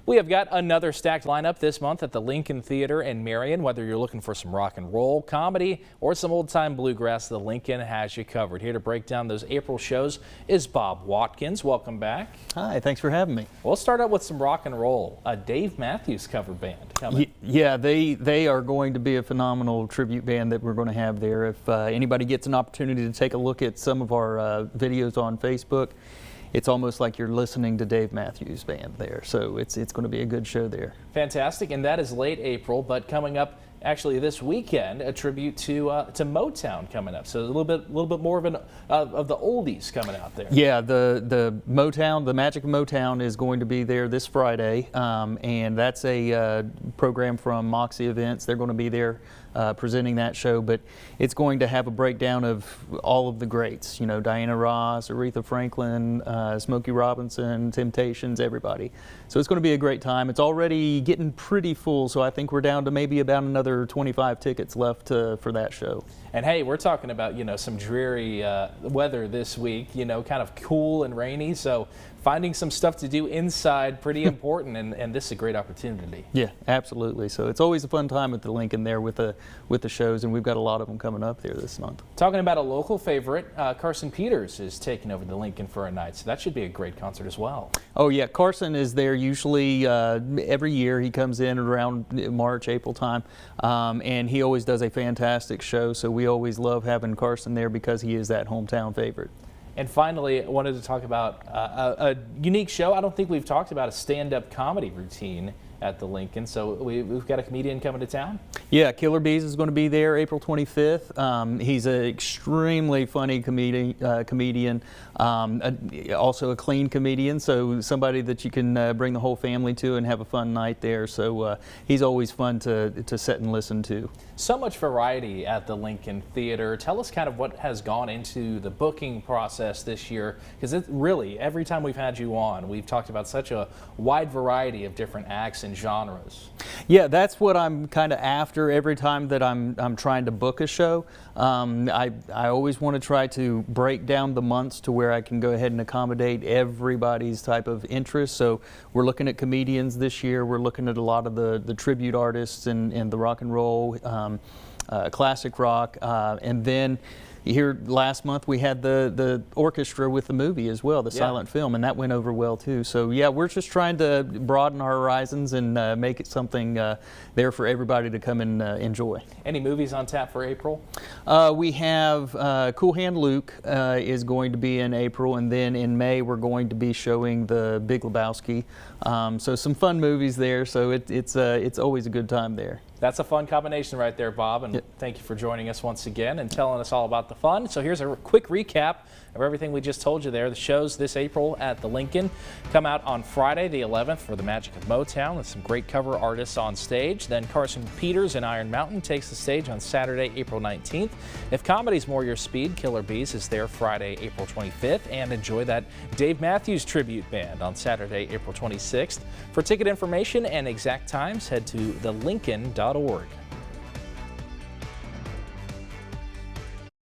We have got another stacked lineup this month at the Lincoln Theater in Marion. Whether you're looking for some rock and roll, comedy, or some old-time bluegrass, the Lincoln has you covered. Here to break down those April shows is Bob Watkins. Welcome back. Hi, thanks for having me. We'll start out with some rock and roll. A Dave Matthews cover band coming. Yeah, they are going to be a phenomenal tribute band that we're going to have there. If anybody gets an opportunity to take a look at some of our videos on Facebook, it's almost like you're listening to Dave Matthews Band there. So it's going to be a good show there. Fantastic, and that is late April, but coming up actually this weekend, a tribute to Motown coming up. So a little bit more of the oldies coming out there. Yeah, the Motown, the Magic of Motown is going to be there this Friday, and that's a program from Moxie Events. They're going to be there presenting that show, but it's going to have a breakdown of all of the greats. You know, Diana Ross, Aretha Franklin, Smokey Robinson, Temptations, everybody. So it's going to be a great time. It's already getting pretty full, so I think we're down to maybe about another 25 tickets left for that show. And hey, we're talking about, you know, some dreary weather this week, you know, kind of cool and rainy. So finding some stuff to do inside, pretty important, and this is a great opportunity. Yeah, absolutely. So it's always a fun time at the Lincoln there with the shows, and we've got a lot of them coming up there this month. Talking about a local favorite, Carson Peters is taking over the Lincoln for a night, so that should be a great concert as well. Oh yeah, Carson is there usually every year. He comes in around March, April time, and he always does a fantastic show. So we always love having Carson there because he is that hometown favorite. And finally, I wanted to talk about a unique show. I don't think we've talked about a stand-up comedy routine at the Lincoln. So we've got a comedian coming to town? Yeah, Killer Bees is going to be there April 25th. He's an extremely funny comedian, also a clean comedian, so somebody that you can bring the whole family to and have a fun night there. So he's always fun to sit and listen to. So much variety at the Lincoln Theater. Tell us kind of what has gone into the booking process this year, because it really, every time we've had you on, we've talked about such a wide variety of different acts and genres. Yeah, that's what I'm kind of after every time that I'm trying to book a show. I always want to try to break down the months to where I can go ahead and accommodate everybody's type of interest. So we're looking at comedians this year. We're looking at a lot of the tribute artists and the rock and roll, classic rock, and then here last month we had the orchestra with the movie as well, the silent film, and that went over well too. So yeah, we're just trying to broaden our horizons and make it something there for everybody to come and enjoy. Any movies on tap for April? We have Cool Hand Luke is going to be in April, and then in May we're going to be showing The Big Lebowski. So some fun movies there. So it's always a good time there. That's a fun combination right there, Bob, and thank you for joining us once again and telling us all about the fun. So here's a quick recap of everything we just told you there. The shows this April at the Lincoln come out on Friday the 11th for the Magic of Motown with some great cover artists on stage. Then Carson Peters and Iron Mountain takes the stage on Saturday, April 19th. If comedy's more your speed, Killer Bees is there Friday, April 25th, and enjoy that Dave Matthews tribute band on Saturday, April 26th. For ticket information and exact times, head to thelincoln.org.